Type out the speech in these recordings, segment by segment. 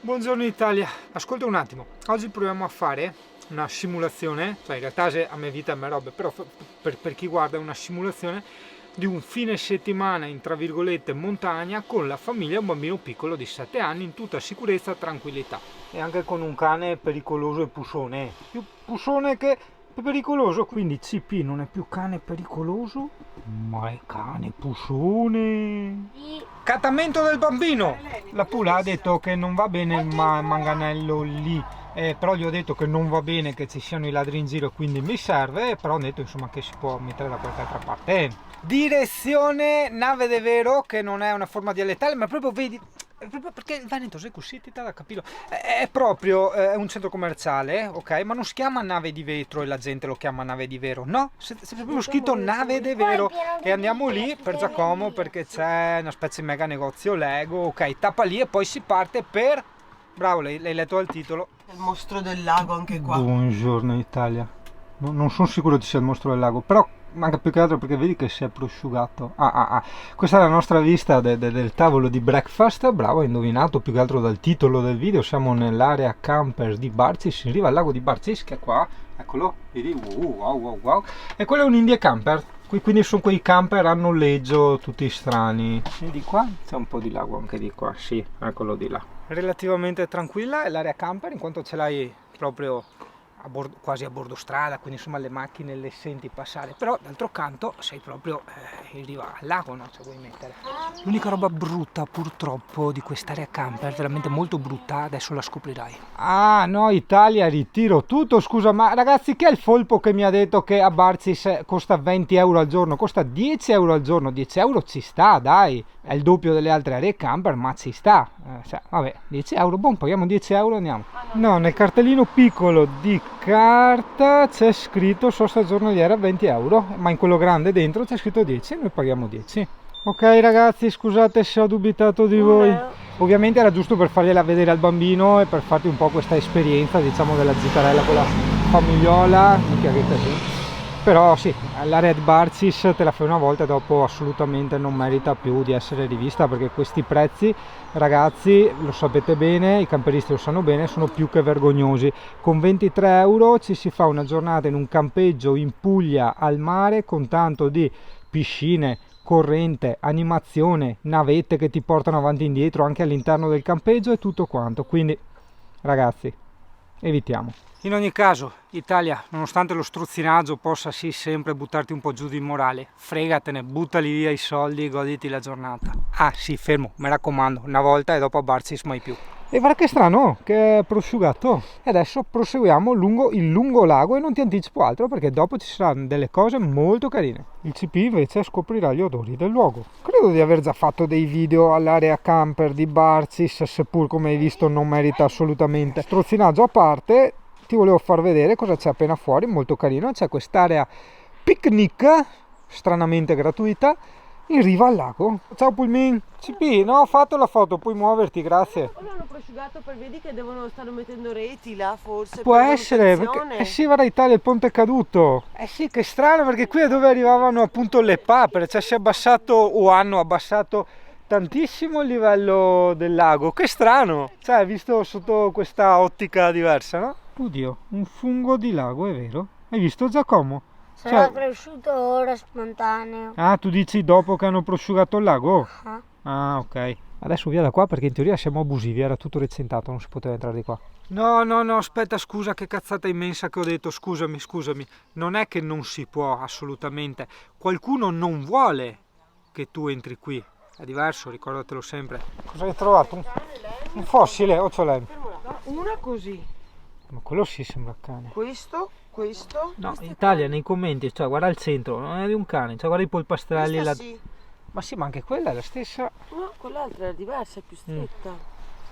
Buongiorno Italia, ascolta un attimo, oggi proviamo a fare una simulazione, cioè in realtà a me vita e a me robe, però per chi guarda è una simulazione di un fine settimana in tra virgolette montagna con la famiglia e un bambino piccolo di 7 anni in tutta sicurezza e tranquillità. E anche con un cane pericoloso e pussone, più pussone che pericoloso, quindi CP non è più cane pericoloso, ma è cane pussone. Cattamento del bambino! La Pula ha detto che non va bene il manganello lì, però gli ho detto che non va bene che ci siano i ladri in giro, quindi mi serve, però ho detto insomma che si può mettere da qualche altra parte. Direzione Nave de Vero, che non è una forma dialettale, ma proprio vedi, proprio perché il Veneto sei così da capire, è proprio un centro commerciale, ok, ma non si chiama Nave di Vetro e la gente lo chiama Nave di Vero, no, c'è proprio scritto Nave de Vero e andiamo lì per Giacomo perché c'è una specie di mega negozio Lego, ok, tappa lì e poi si parte per, bravo, l'hai letto il titolo, Il mostro del lago anche qua. Buongiorno Italia. Non sono sicuro ci sia il mostro del lago, però manca più che altro perché vedi che si è prosciugato. Questa è la nostra vista del tavolo di breakfast. Bravo, hai indovinato più che altro dal titolo del video. Siamo nell'area camper di Barcis, in riva al lago di Barcis, che è qua. Eccolo, vedi? Wow. E quello è un Indie camper. Quindi sono quei camper a noleggio tutti strani. E di qua c'è un po' di lago anche di qua, sì, eccolo di là. Relativamente tranquilla è l'area camper in quanto ce l'hai proprio quasi a bordo strada, quindi insomma le macchine le senti passare, però d'altro canto sei proprio in riva al lago, no? Cioè vuoi mettere. L'unica roba brutta purtroppo di quest'area camper, veramente molto brutta, adesso la scoprirai. Ah no, Italia, ritiro tutto, scusa, ma ragazzi, chi è il folpo che mi ha detto che a Barcis costa 20 euro al giorno? Costa 10 euro al giorno, 10 euro ci sta, dai, è il doppio delle altre aree camper, ma ci sta, cioè, vabbè, 10 euro, buon, paghiamo 10 euro e andiamo. No, nel cartellino piccolo di carta c'è scritto sosta giornaliera 20 euro, ma in quello grande dentro c'è scritto 10 e noi paghiamo 10. Ok ragazzi, scusate se ho dubitato di voi. Ovviamente era giusto per fargliela vedere al bambino e per farti un po' questa esperienza, diciamo, della gitarella con la famigliola, mica che così. Però sì, la Red Barcis te la fai una volta e dopo assolutamente non merita più di essere rivista, perché questi prezzi, ragazzi, lo sapete bene, i camperisti lo sanno bene, sono più che vergognosi. Con 23 euro ci si fa una giornata in un campeggio in Puglia al mare con tanto di piscine, corrente, animazione, navette che ti portano avanti e indietro anche all'interno del campeggio e tutto quanto. Quindi ragazzi, evitiamo. In ogni caso, Italia, nonostante lo struzzinaggio possa sì sempre buttarti un po' giù di morale, fregatene, buttali via i soldi e goditi la giornata. Ah sì, fermo, mi raccomando, una volta e dopo a Barcis mai più. E guarda che strano, che è prosciugato. E adesso proseguiamo lungo il lungo lago e non ti anticipo altro perché dopo ci saranno delle cose molto carine. Il CP invece scoprirà gli odori del luogo. Credo di aver già fatto dei video all'area camper di Barcis, seppur come hai visto non merita assolutamente. Strozzinaggio a parte, ti volevo far vedere cosa c'è appena fuori, molto carino. C'è quest'area picnic, stranamente gratuita, in riva al lago. Ciao Pulmin. CP, no, ho fatto la foto, puoi muoverti, grazie. O l'hanno prosciugato per vedi che stanno mettendo reti là forse. Può per essere, perché sì, guarda Italia, il ponte è caduto. Sì, che strano, perché qui è dove arrivavano appunto le papere, cioè si è abbassato o hanno abbassato tantissimo il livello del lago. Che strano, cioè visto sotto questa ottica diversa, no? Oddio, un fungo di lago, è vero? Hai visto Giacomo? Sarà cresciuto ora spontaneo. Ah, tu dici dopo che hanno prosciugato il lago? Ah. Ah, ok. Adesso via da qua perché in teoria siamo abusivi, era tutto recentato, non si poteva entrare di qua. No, aspetta, scusa, che cazzata immensa che ho detto, scusami. Non è che non si può, assolutamente. Qualcuno non vuole che tu entri qui. È diverso, ricordatelo sempre. Cosa hai trovato? Un fossile o ce l'hai? Una così. Ma quello sì sembra cane. Questo. No, in Italia nei commenti, cioè guarda il centro, non è di un cane, cioè guarda i polpastrelli là. Sì. Ma sì, ma anche quella è la stessa. No, quell'altra era diversa, è più stretta.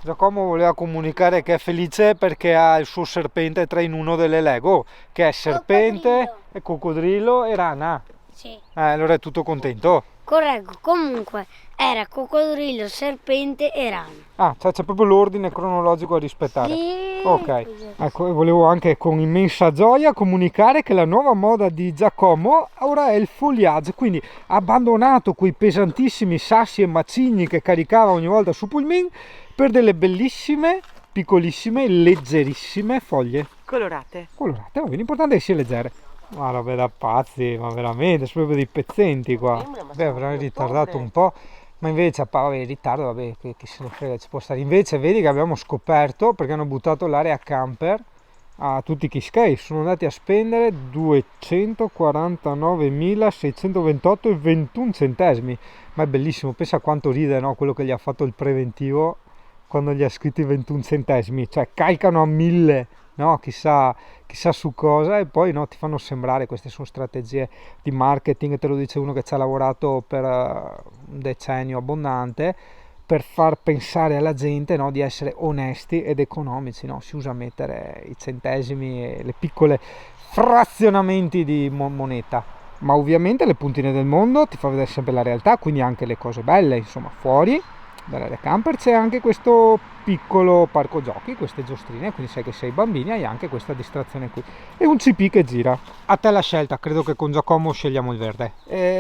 Giacomo voleva comunicare che è felice perché ha il suo serpente 3 in 1 delle Lego, che è serpente, coccodrillo e rana. Sì. Allora è tutto contento. Correggo, comunque era coccodrillo, serpente e rana. Ah, cioè c'è proprio l'ordine cronologico a rispettare. Sì. Ok, ecco, e volevo anche con immensa gioia comunicare che la nuova moda di Giacomo ora è il foliage, quindi ha abbandonato quei pesantissimi sassi e macigni che caricava ogni volta su Pulmin per delle bellissime piccolissime, leggerissime foglie Colorate. colorate. L'importante è che sia leggere. Ma robe da pazzi, ma veramente, sono proprio dei pezzenti qua. Sembra, ma Beh, siamo avranno in ritardato ottobre. un po', ma invece, vabbè, in ritardo, vabbè, chi se ne frega, ci può stare. Invece, vedi che abbiamo scoperto, perché hanno buttato l'area camper a tutti i Kiskei, sono andati a spendere 249.628,21 centesimi. Ma è bellissimo, pensa quanto ride, no? Quello che gli ha fatto il preventivo quando gli ha scritto i 21 centesimi, cioè calcano a 1000, no? Chissà su cosa, e poi no, ti fanno sembrare, queste sono strategie di marketing, te lo dice uno che ci ha lavorato per un decennio abbondante, per far pensare alla gente, no, di essere onesti ed economici, no? Si usa mettere i centesimi e le piccole frazionamenti di moneta, ma ovviamente le puntine del mondo ti fa vedere sempre la realtà, quindi anche le cose belle, insomma, fuori dall'area camper c'è anche questo piccolo parco giochi, queste giostrine, quindi sai che sei bambini, hai anche questa distrazione qui e un CP che gira. A te la scelta, credo che con Giacomo scegliamo il verde.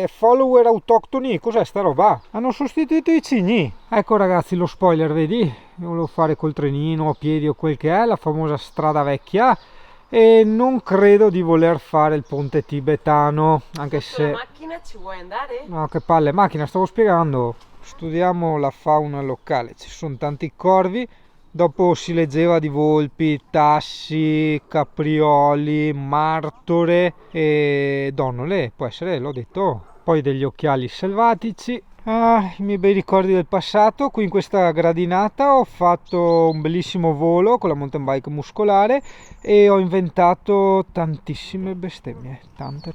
Follower autoctoni, cos'è sta roba? Hanno sostituito i cigni. Ecco ragazzi lo spoiler, vedi? Io volevo fare col trenino a piedi o quel che è, la famosa strada vecchia, e non credo di voler fare il ponte tibetano, anche Con la se... macchina ci vuoi andare? No, che palle, macchina, stavo spiegando. Studiamo la fauna locale, ci sono tanti corvi, dopo si leggeva di volpi, tassi, caprioli, martore e donnole, può essere, l'ho detto. Poi degli occhiali selvatici. Ah, i miei bei ricordi del passato. Qui in questa gradinata ho fatto un bellissimo volo con la mountain bike muscolare e ho inventato tantissime bestemmie, tante.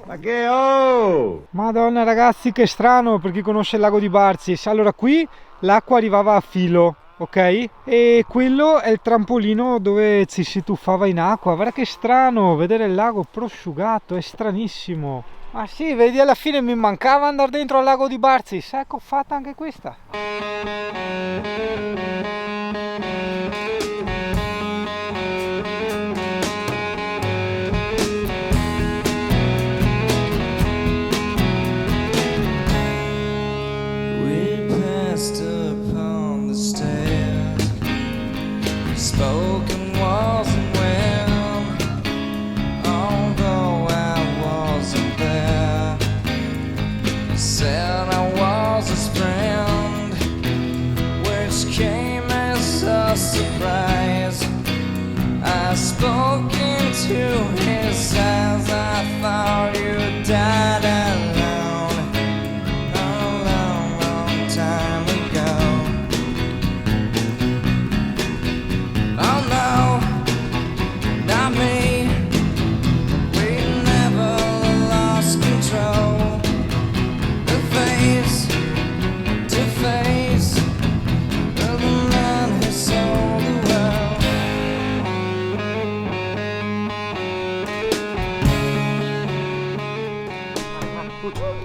Ma che oh! Madonna ragazzi, che strano per chi conosce il lago di Barcis. Allora qui l'acqua arrivava a filo, ok? E quello è il trampolino dove ci si tuffava in acqua. Guarda che strano vedere il lago prosciugato, è stranissimo. Ma sì, vedi, alla fine mi mancava andare dentro al lago di Barcis. Ecco, fatta anche questa. We passed upon the stair, spoken wasn't well, although I wasn't there. He said I was his friend, which came as a surprise. I spoke into his eyes, I thought you died alone a long, long time ago. Oh no, not me, we never lost control. The face to face of the man who sold the world.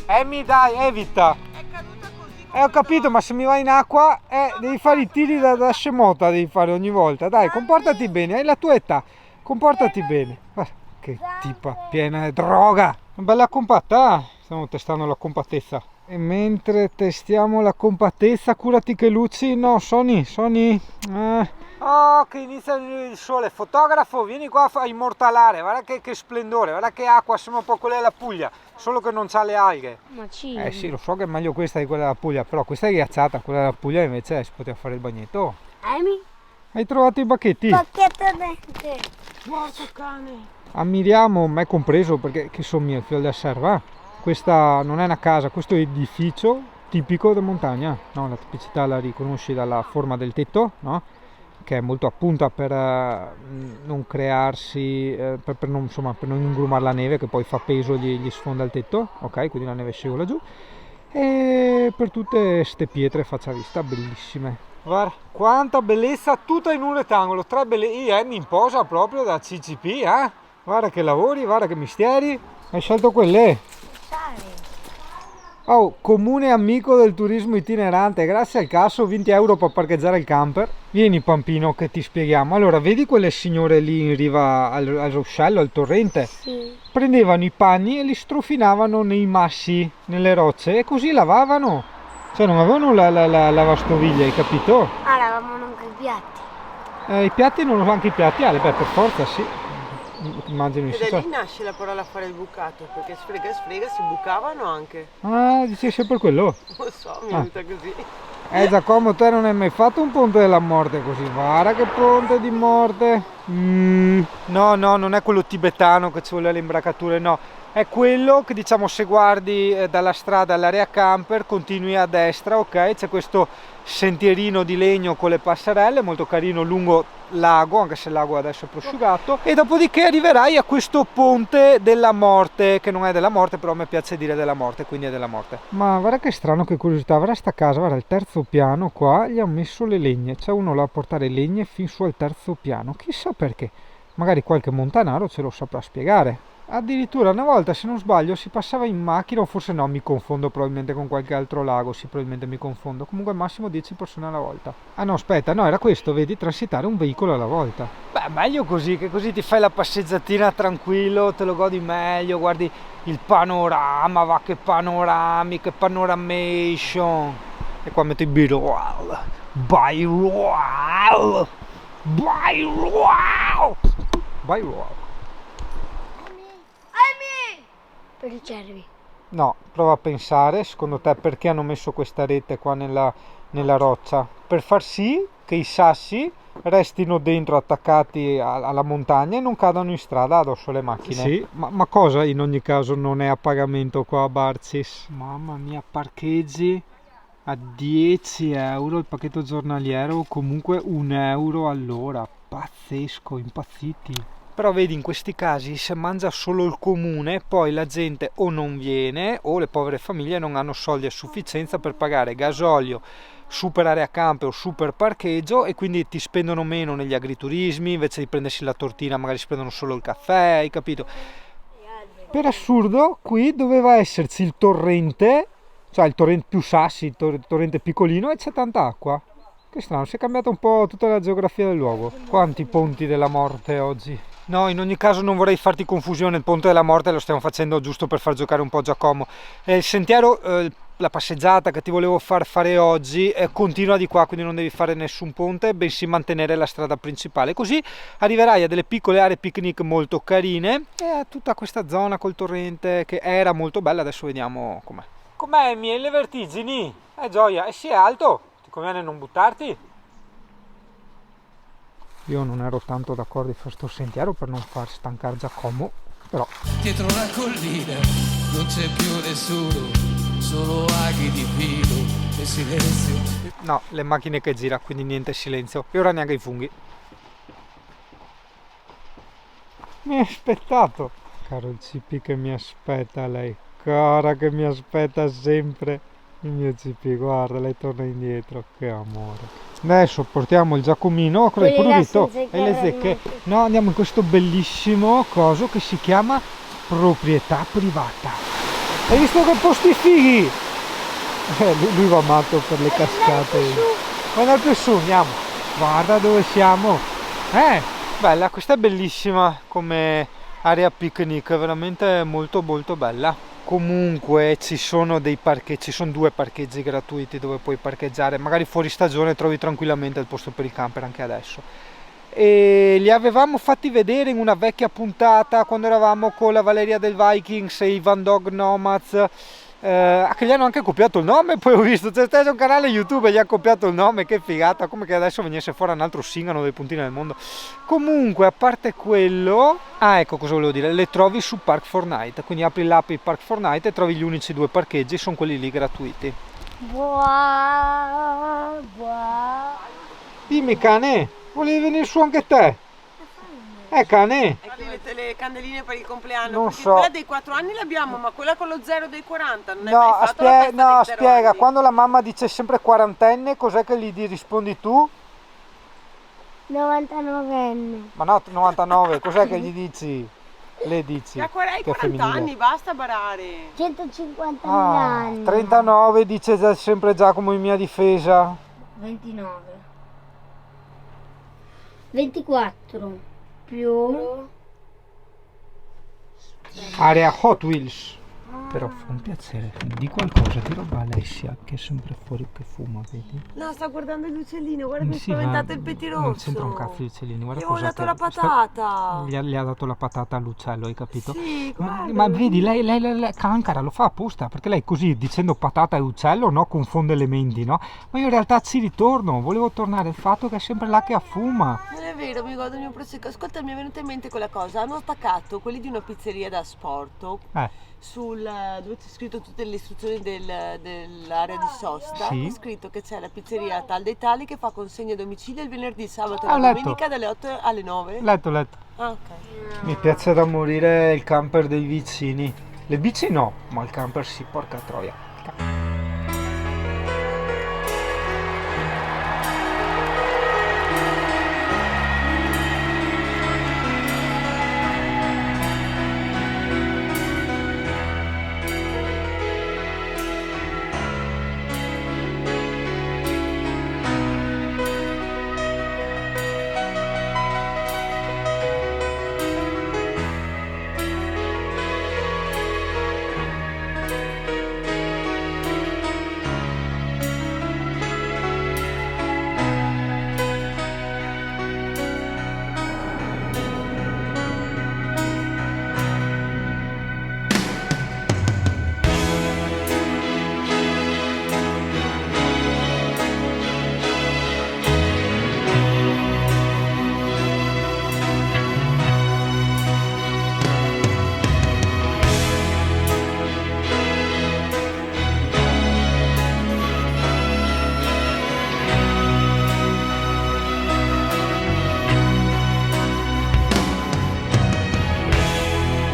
Amy, dai, evita. È caduta così. Ho capito, ma se mi vai in acqua, devi fare i tiri da scemota, devi fare ogni volta. Dai, comportati bene, hai la tua età, comportati bene. Guarda, che tipa piena di droga. Una bella compatta, stiamo testando la compattezza. E mentre testiamo la compattezza, curati che luci. No, Sony. Oh, che inizia il sole. Fotografo, vieni qua a immortalare. Guarda che splendore, guarda che acqua, sembra un po' quella della Puglia, solo che non c'ha le alghe. Ma sì. Eh sì, lo so che è meglio questa di quella della Puglia, però questa è ghiacciata, quella della Puglia invece si poteva fare il bagnetto. Amy? Hai trovato i bacchetti? Pacchetto dente. Morto cane. Ammiriamo, me compreso, perché che sono mio, il filo della serva. Questa non è una casa, questo è un edificio tipico della montagna, no? La tipicità la riconosci dalla forma del tetto, no? Che è molto appunta per non crearsi, per non, insomma, per non ingrumare la neve, che poi fa peso, gli sfonda il tetto, ok? Quindi la neve scivola giù. E per tutte ste pietre faccia vista, bellissime. Guarda, quanta bellezza, tutta in un rettangolo, tre belle, mi imposa proprio da CCP, eh? Guarda che lavori, guarda che misteri, hai scelto quelle. Oh, comune amico del turismo itinerante, grazie al cazzo, 20 euro per parcheggiare il camper. Vieni Pampino che ti spieghiamo. Allora, vedi quelle signore lì in riva al ruscello, al torrente? Sì. Prendevano i panni e li strofinavano nei massi, nelle rocce, e così lavavano. Cioè non avevano la lavastoviglie, hai capito? Ah, lavavano anche i piatti. I piatti non anche i piatti, beh, per forza sì. Immagino E sì. da lì nasce la parola fare il bucato, perché sfrega e sfrega si bucavano anche. Ah, dici sempre quello? Non lo so, mi è venuta così. Giacomo, te non hai mai fatto un ponte della morte così? Guarda che ponte di morte. No, non è quello tibetano che ci vuole le imbracature, no. È quello che diciamo se guardi dalla strada all'area camper, continui a destra, ok? C'è questo sentierino di legno con le passerelle, molto carino, lungo lago, anche se il lago adesso è prosciugato, e dopodiché arriverai a questo ponte della morte, che non è della morte, però a me piace dire della morte, quindi è della morte. Ma guarda che strano, che curiosità, guarda sta casa, guarda il terzo piano qua, gli hanno messo le legne, c'è uno là a portare legne fin su al terzo piano, chissà perché, magari qualche montanaro ce lo saprà spiegare. Addirittura una volta, se non sbaglio, si passava in macchina, o forse no, mi confondo probabilmente con qualche altro lago, sì, probabilmente mi confondo, comunque massimo 10 persone alla volta. Ah no, aspetta, no, era questo, vedi, transitare un veicolo alla volta. Beh, meglio così, che così ti fai la passeggiatina tranquillo, te lo godi meglio, guardi il panorama, va che panorami, che panoramation. E qua metto i B-roll, by-roll, by-roll, by-roll. Per i cervi. No, prova a pensare, secondo te perché hanno messo questa rete qua nella roccia? Per far sì che i sassi restino dentro attaccati alla montagna e non cadano in strada addosso alle macchine. Sì, ma cosa in ogni caso non è a pagamento qua a Barcis? Mamma mia, parcheggi a 10 euro il pacchetto giornaliero, o comunque 1 euro all'ora. Pazzesco, impazziti. Però vedi, in questi casi se mangia solo il comune, poi la gente o non viene o le povere famiglie non hanno soldi a sufficienza per pagare gasolio, super area camper o super parcheggio, e quindi ti spendono meno negli agriturismi, invece di prendersi la tortina magari si prendono solo il caffè, hai capito? Per assurdo qui doveva esserci il torrente, cioè il torrente più sassi, il torrente piccolino, e c'è tanta acqua. Che strano, si è cambiata un po' tutta la geografia del luogo. Quanti ponti della morte oggi? No, in ogni caso non vorrei farti confusione, il ponte della morte lo stiamo facendo giusto per far giocare un po' Giacomo. Il sentiero, la passeggiata che ti volevo far fare oggi continua di qua, quindi non devi fare nessun ponte, bensì mantenere la strada principale. Così arriverai a delle piccole aree picnic molto carine e a tutta questa zona col torrente che era molto bella. Adesso vediamo com'è. Com'è, miei, le vertigini? Gioia, e si è alto? Ti conviene non buttarti? Io non ero tanto d'accordo di fare sto sentiero per non far stancare Giacomo, però... Dietro la collina non c'è più nessuno, solo aghi di filo e silenzio. No, le macchine che gira, quindi niente silenzio. E ora neanche i funghi. Mi ha aspettato. Caro il CP che mi aspetta lei. Cara che mi aspetta sempre. Il mio CP, guarda, lei torna indietro. Che amore. Adesso portiamo il Giacomino, cosa hai pulito? E le zecche. No, andiamo in questo bellissimo coso che si chiama proprietà privata. Hai visto che posti fighi? Lui va matto per le cascate. Vuoi andare più su? Andiamo. Guarda dove siamo. Bella, questa è bellissima come area picnic, veramente molto molto bella. Comunque ci sono dei parcheggi, ci sono 2 parcheggi gratuiti dove puoi parcheggiare, magari fuori stagione trovi tranquillamente il posto per il camper anche adesso. E li avevamo fatti vedere in una vecchia puntata quando eravamo con la Valeria del Vikings e i Van Dog Nomads, che gli hanno anche copiato il nome. Poi ho visto c'è stesso un canale YouTube e gli ha copiato il nome, che figata, come che adesso venisse fuori un altro singano dei puntini del mondo. Comunque, a parte quello, ecco cosa volevo dire, le trovi su Park Fortnite, quindi apri l'app di Park Fortnite e trovi gli unici 2 parcheggi, sono quelli lì gratuiti. Buah, buah. Dimmi cane, volevi venire su anche te? Cane? E che mette le candeline per il compleanno? Non Perché so. quella dei 4 anni l'abbiamo, ma quella con lo 0 dei 40 non hai No, mai fatto la festa dei 0 spiega, anni? quando la mamma dice sempre quarantenne, cos'è che gli rispondi tu? 99enne. Ma no, 99, cos'è che gli dici? Le dici? Da che è 40 femminile. anni, basta barare. 150.000 Ah, anni. 39 dice sempre Giacomo in mia difesa. 29. 24 più Area Hot Wheels. Però fa un piacere, di qualcosa di roba Alessia che è sempre fuori che fuma, vedi? No, sta guardando gli uccellini, guarda che Sì, spaventato ma il pettirosso. non c'entra un cazzo gli uccellini, guarda Gli avevo cosa dato che- la patata. Gli ha dato la patata all'uccello, hai capito? Sì, Ma guarda. vedi, lei Cancara lo fa apposta, perché lei così dicendo patata e uccello, no, confonde le menti, no? Ma io in realtà ci ritorno, volevo tornare al fatto che è sempre là che affuma. Non è vero, mi godo il mio prosecco. Ascolta, mi è venuta in mente quella cosa. Hanno attaccato quelli di una pizzeria da sport dove c'è scritto tutte le istruzioni dell'area di sosta. Sì. C'è scritto che c'è la pizzeria tal dei tali che fa consegna a domicilio il venerdì, sabato e Ho la letto. domenica dalle 8 alle 9. Letto. Ah, ok. Mi piace da morire il camper dei vicini. Le bici no, ma il camper sì, porca troia.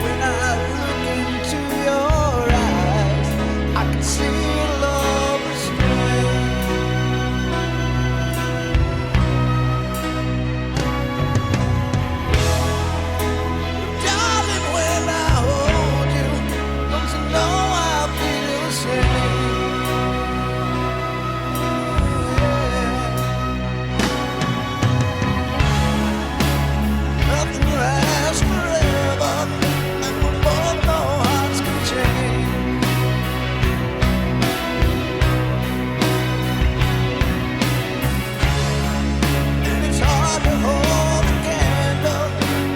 When I look into your eyes, I can see love restrained. Darling, when I hold you, don't you know I feel the same? Nothing lasts forever, and we both know hearts can change. And it's hard to hold a candle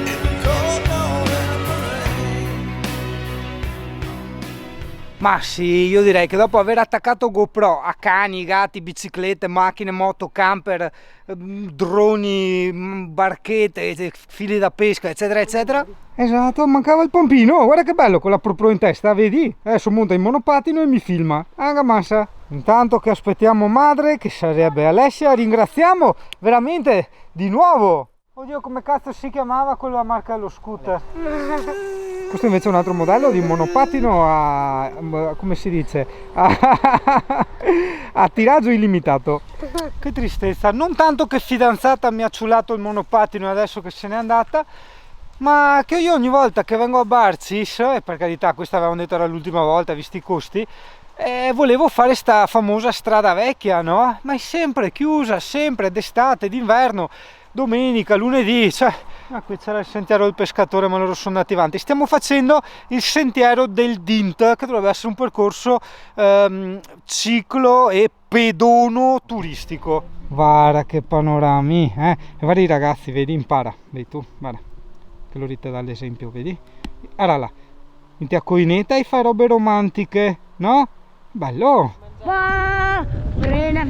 in the cold November rain. Ma sì, io direi che dopo aver attaccato GoPro a cani, gatti, biciclette, macchine, moto, camper, droni, barchette, fili da pesca, eccetera, eccetera. Esatto, mancava il pompino, guarda che bello con la proprio in testa, vedi? Adesso monta in monopattino e mi filma. Massa. Intanto che aspettiamo madre, che sarebbe Alessia, ringraziamo veramente di nuovo. Oddio, come cazzo si chiamava quella marca dello scooter? Questo invece è un altro modello di monopattino a, come si dice, a tiraggio illimitato. Che tristezza, non tanto che fidanzata mi ha ciulato il monopattino adesso che se n'è andata, ma che io ogni volta che vengo a Barcis, e per carità questa avevamo detto era l'ultima volta visti i costi, volevo fare sta famosa strada vecchia, no? Ma è sempre chiusa, sempre d'estate, d'inverno, domenica, lunedì, cioè... Ah, qui c'era il sentiero del pescatore, ma loro sono andati avanti. Stiamo facendo il sentiero del Dint, che dovrebbe essere un percorso ciclo e pedono turistico. Guarda che panorami, E guarda i ragazzi, vedi, impara, vedi tu, guarda, che lo rite dall'esempio, vedi? Guarda là, in te a coineta e fai robe romantiche, no? Bello!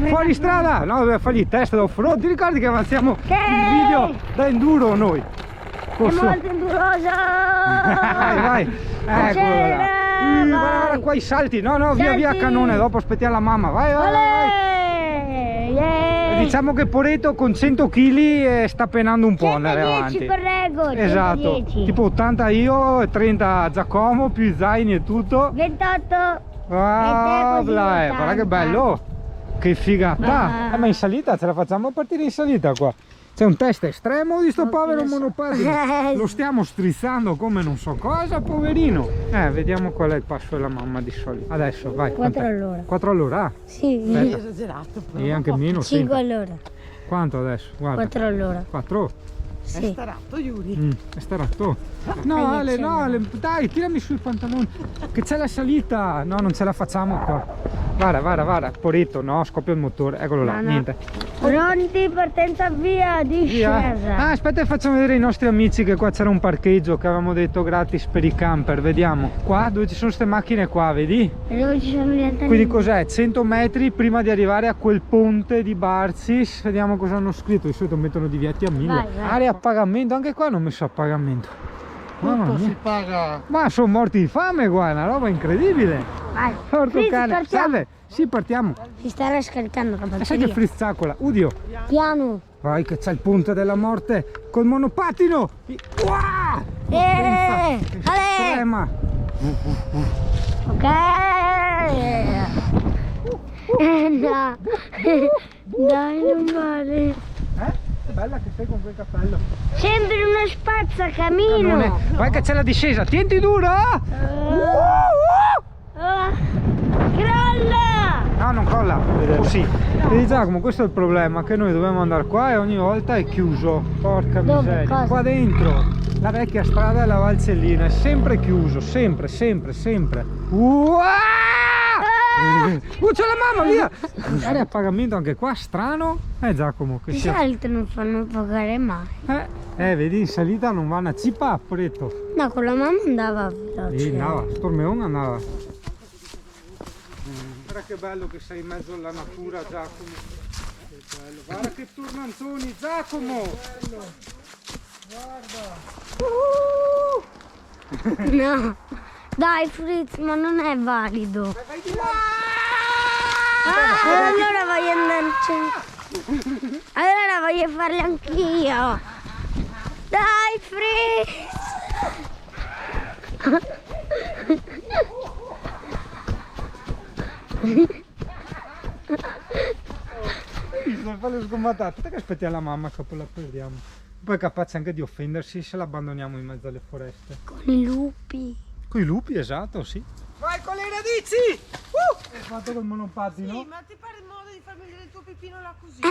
Fuori strada! No, doveva fargli il test off-road, ti ricordi che avanziamo il video da enduro noi? È molto indurosa! Vai, eccolo là! Guarda qua i salti, no, via via cannone, dopo aspettiamo la mamma, vai! Diciamo che Poreto con 100 kg sta penando un po' andare avanti. 110 correggo, Esatto, 110. tipo 80 io e 30 Giacomo, più i zaini e tutto. 28. Ah, guarda che bello, che figata. Ma in salita ce la facciamo partire in salita qua. C'è un test estremo di sto povero monopattino. Lo stiamo strizzando come non so cosa, poverino. Vediamo qual è il passo della mamma di solito. Adesso vai. 4 all'ora. 4 all'ora? Sì. Esagerato. E anche meno. 5 all'ora. Quanto adesso? Guarda. 4 all'ora. 4? Sì. È starato, Yuri. È starato. No, Ale, no, dai, tirami sui pantaloni. Che c'è la salita. No, non ce la facciamo qua. Guarda, Porito, no, scoppia il motore. Eccolo là, No, no. niente. Pronti, partenza via, discesa. Ah, aspetta che facciamo vedere ai nostri amici che qua c'era un parcheggio che avevamo detto gratis per i camper. Vediamo. Qua dove ci sono queste macchine qua, vedi? E dove ci sono gli antenni? Quindi cos'è? 100 metri prima di arrivare a quel ponte di Barsis. Vediamo cosa hanno scritto. Di solito mettono divieti a 1000. Vai. Area a pagamento, anche qua hanno messo a pagamento. Mamma Tutto mia. si paga. Ma sono morti di fame qua, è una roba incredibile. Vai. Porco Fritz, cane. partiamo. Salve, sì, partiamo. Si sta riscaldando la Sai che batteria. frizzacola, udio. Piano. Vai che c'è il ponte della morte col monopatino. Uah! Ale! Estrema. Ok. No. Dai, non vale. Che bella che sei con quel cappello. Sembri uno spazzacamino. Non è... Vai che c'è la discesa, tienti duro! Crolla! No, non colla. Oh sì. Vedi Giacomo, questo è il problema, che noi dobbiamo andare qua e ogni volta è chiuso. Porca Dove? miseria. Cosa? Qua dentro, la vecchia strada della Valsellina è sempre chiuso, sempre. C'è la mamma, via! Area a pagamento anche qua, strano. Giacomo, che Di sia... solito non fanno pagare mai. Vedi, in salita non va una cipa, poretto. No, con la mamma andava veloce. Sì, andava, stormeone andava. Guarda che bello che sei in mezzo alla natura, Giacomo. Che bello. Guarda che tornantoni, Giacomo! Guarda! No. Dai Fritz, ma non è valido. Vai di là! Allora voglio andarci. Allora voglio farli anch'io. Dai Fritz! Non fa le sgommatate, aspetta che aspettiamo la mamma che poi la perdiamo. Poi è capace anche di offendersi se la abbandoniamo in mezzo alle foreste. Con i lupi. Con i lupi, esatto, sì. Vai con le radici! Hai fatto col monopattino? Sì, ma ti pare il modo di farmi vedere il tuo pipino là così?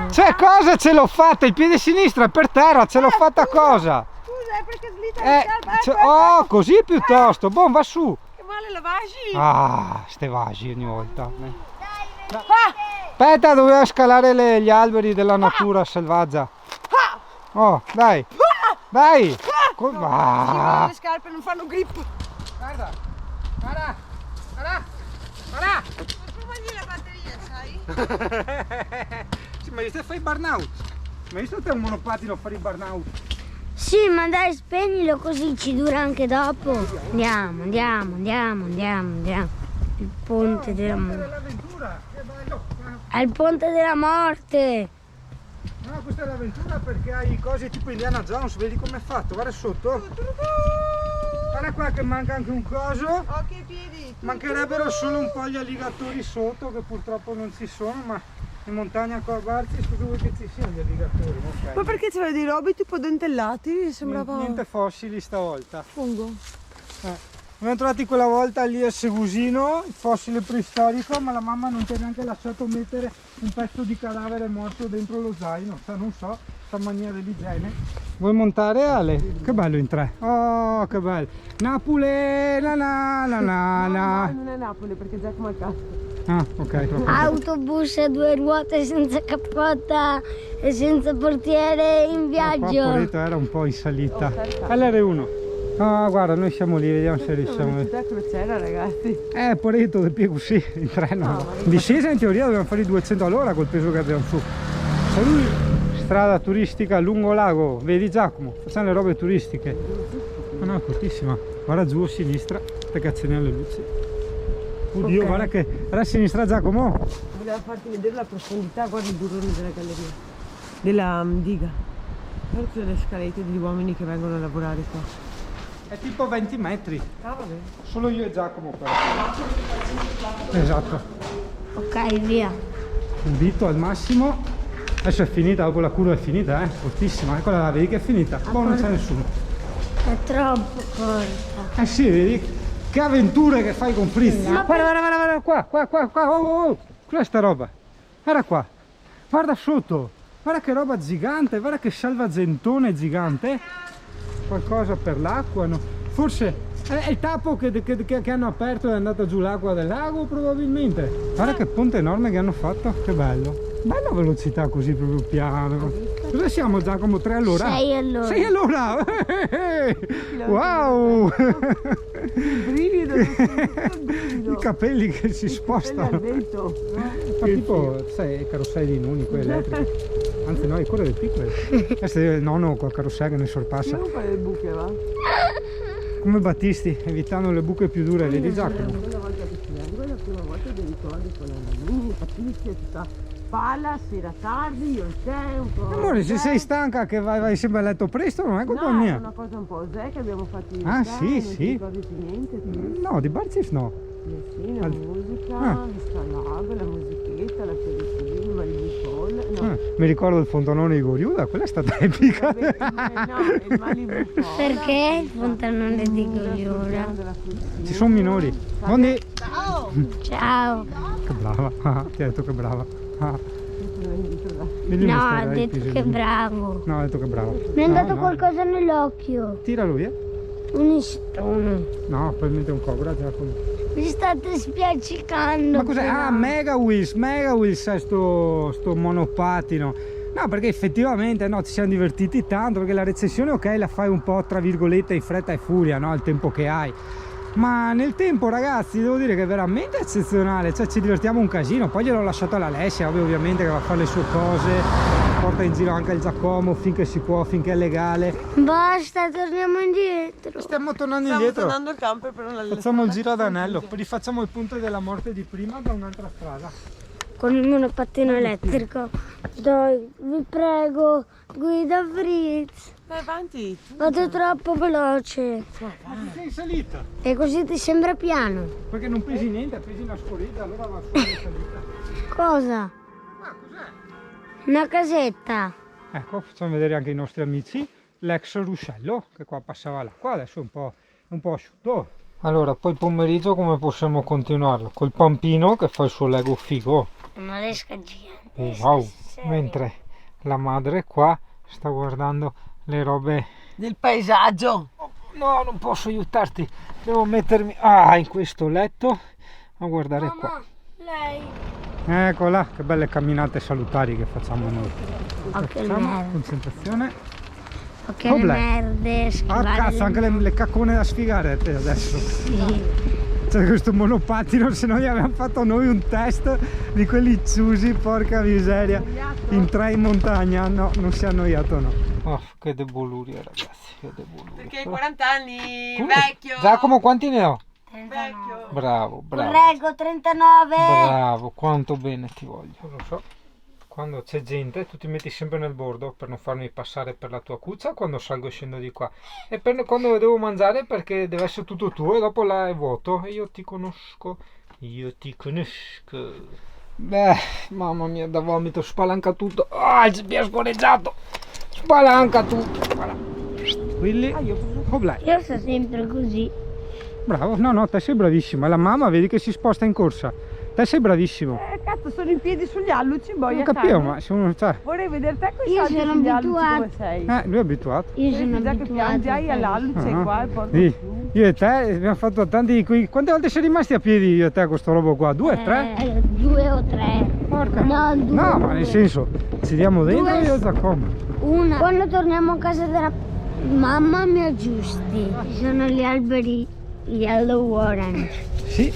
C'è cosa ce l'ho fatta? Il piede sinistro è per terra, ce l'ho fatta cosa? Scusa, è perché slitta la scarpa. Oh, così piuttosto, boh, va su. Che male la vasi? Ah, ste vasi ogni volta. Aspetta, doveva scalare gli alberi della natura selvaggia. Oh, dai. Dai. No, le scarpe non fanno grip. Guarda. Guarda. Promagli la batteria, sai? Sì, ma te fai burnout. Ma visto te un monopattino a fare il burnout? Sì, ma dai, spegnilo così ci dura anche dopo. Andiamo. Il ponte della morte. L'avventura, che bello. Al ponte della morte. No, questa è l'avventura perché hai cose tipo Indiana Jones, vedi com'è fatto, guarda sotto. Guarda qua che manca anche un coso. Oh, che piedi. Mancherebbero solo un po' gli alligatori sotto che purtroppo non ci sono, ma in montagna qua a Barzi scusa vuoi che ci siano gli alligatori, ok. Ma perché c'erano dei robi tipo dentellati? Sembrava Niente fossili stavolta. fungo. Abbiamo trovati quella volta lì a Segusino, il fossile preistorico, ma la mamma non ti ha neanche lasciato mettere un pezzo di cadavere morto dentro lo zaino, cioè non so, sta mania dell'igiene. Vuoi montare Ale? Che bello in tre. Oh, che bello. Napoli, No, non è Napoli perché Giacomo è cazzo. Ah, ok. Autobus a due ruote senza cappota e senza portiere in Qua viaggio. Porito era un po' in salita. LR1. Ah, guarda, noi siamo lì, vediamo se riusciamo. Velocità crociera, ragazzi. Porito del piego sì, in treno. In discesa in teoria dobbiamo fare i 200 all'ora col peso che abbiamo su. Strada turistica lungo lago, vedi Giacomo? Facciamo le robe turistiche. Ma no, è fortissima. Guarda giù a sinistra, perché accendiamo le luci. Oddio, guarda che era a sinistra Giacomo. Volevo farti vedere la profondità, guarda il burrone della galleria. Della diga. Guarda tutte le scalette degli uomini che vengono a lavorare qua. È tipo 20 metri. Ah, vabbè. Solo io e Giacomo però. Esatto. Ok, via. Un dito al massimo. Adesso è finita, dopo la curva è finita, fortissima. Eccola là, vedi che è finita. Boh, non c'è nessuno. È troppo corta. Sì, vedi? Che avventure che fai con Fritz. Guarda, qua. questa roba, guarda qua, guarda sotto, guarda che roba gigante, guarda che salvagentone gigante. Qualcosa per l'acqua, no? Forse è il tappo che hanno aperto e è andata giù l'acqua del lago, probabilmente. Guarda che ponte enorme che hanno fatto, che bello. Bella velocità così proprio piano. Cosa siamo, Giacomo? 3 all'ora? 6 all'ora. 6 all'ora! Wow! Il brivido, I capelli che si spostano. Ma tipo, sai, carrosselli unico elettrici. Anzi no, ancora del piccolo. Questo è il nonno col carrosello che ne sorpassa. Non fare le buche, va? Come Battisti, evitando le buche più dure, vedi Giacomo? Quella volta che ci vengo è la prima volta che ricordi con la mia Patrizia, tutta palla, sera tardi, io e te, un po'. Amore, se sei stanca che vai sempre a letto presto, non è colpa No, è mia. una cosa un po' che abbiamo fatto io Ah, e te, sì, non sì. ti ricordi più niente, tu? No, di Barcis no. Sì, la musica, Ah. il scalago, la musichetta, la periferia, il Malibu no. Mi ricordo il fontanone di Goriuda, quella è stata epica. No, il Malibu Perché il fontanone di Goriuda? Ci sono minori. Mondi! Ciao. Che brava, ti ha detto che brava. Digli No, ha mostrerai il detto che pisellino. bravo. No, ha detto che brava. Mi è No, andato no. qualcosa nell'occhio. Tiralo via. Un istone. No, probabilmente un cobra, Giacomo. Mi state spiaccicando. Ma cos'è? però. Ah, Mega Wheels è sto monopattino. No, perché effettivamente no, ci siamo divertiti tanto, perché la recensione ok la fai un po' tra virgolette in fretta e furia, no? Il tempo che hai. Ma nel tempo, ragazzi, devo dire che è veramente eccezionale, cioè ci divertiamo un casino. Poi gliel'ho lasciato all'Alessia, ovviamente, che va a fare le sue cose, porta in giro anche il Giacomo finché si può, finché è legale. Basta, torniamo indietro. Stiamo tornando Stiamo indietro. tornando al camper per una Facciamo il giro ad anello, poi rifacciamo il punto della morte di prima da un'altra strada. Con il monopattino elettrico. Dai, vi prego, guida Fritz. Vai avanti, tu. Vado troppo veloce. Ma ti sei in salita? E così ti sembra piano. Perché non pesi niente, pesi una scorrita, allora va fuori in salita. Cosa? Ah, cos'è? Una casetta. Ecco, facciamo vedere anche i nostri amici l'ex ruscello che qua passava l'acqua, adesso è un po' asciutto. Allora, poi pomeriggio come possiamo continuarlo? Col Pampino che fa il suo Lego figo. Una lesca gigante. Wow, mentre la madre qua sta guardando le robe. Del paesaggio. No, non posso aiutarti, devo mettermi in questo letto a guardare qua. Lei. Eccola, che belle camminate salutari che facciamo noi. Occhio alle Facciamo merde. concentrazione. Occhio alle Oblè. merde. Ah schivare cazzo, anche le caccone da sfigare te adesso. Sì. C'è questo monopattino, se noi abbiamo fatto noi un test di quelli chiusi, porca miseria, in 3 in montagna, no, non si è annoiato no. Oh, che deboluria ragazzi, che deboluria. Perché hai 40 anni, Tu- vecchio. Giacomo quanti ne ho? Vecchio. Bravo, bravo. Prego, 39. Bravo, quanto bene ti voglio. Non so, quando c'è gente tu ti metti sempre nel bordo per non farmi passare per la tua cuccia quando salgo e scendo di qua. E quando devo mangiare perché deve essere tutto tuo e dopo là è vuoto. E io ti conosco, io ti conosco. Beh, mamma mia, da vomito, spalanca tutto. Ah, mi ha scorreggiato. Spalanca tutto. Willy, oblè. Io sto sempre così. Bravo, no, te sei bravissima. La mamma vedi che si sposta in corsa. Te sei bravissimo. Cazzo, sono in piedi sugli alluci, boia. Non capivo, ma se uno. Cioè, Vorrei vedere te con i Io salti sono sugli alluci abituata. come sei. lui è abituato. Io sono Già che abituata. piangi, hai all'alluce Ah. qua e porto Sì, giù. io e te abbiamo fatto tanti di quei. Quante volte sei rimasti a piedi io e te con sto robo qua? 2, 3? 2 o 3. Porca. No, 2. No, ma nel senso, ci diamo dentro Due. io e Giacomo. Una. Quando torniamo a casa della mamma mi aggiusti. Ci sono gli alberi yellow orange. Sì.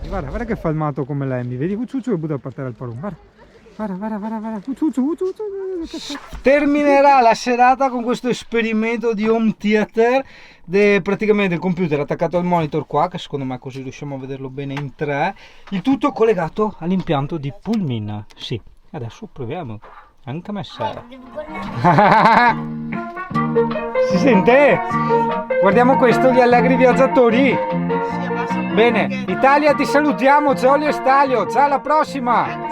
Guarda che fa il matto come l'Emmy, vedi Ucciuccio e butta a partire il parum, guarda, Ucciuccio. Terminerà la serata con questo esperimento di home theater, praticamente il computer attaccato al monitor qua, che secondo me così riusciamo a vederlo bene in 3, il tutto collegato all'impianto di Pullmin, sì, adesso proviamo, anche a me serve. Si sente? Guardiamo questo, gli allegri viaggiatori. Bene, Italia ti salutiamo, Giolio e Stalio, ciao alla prossima!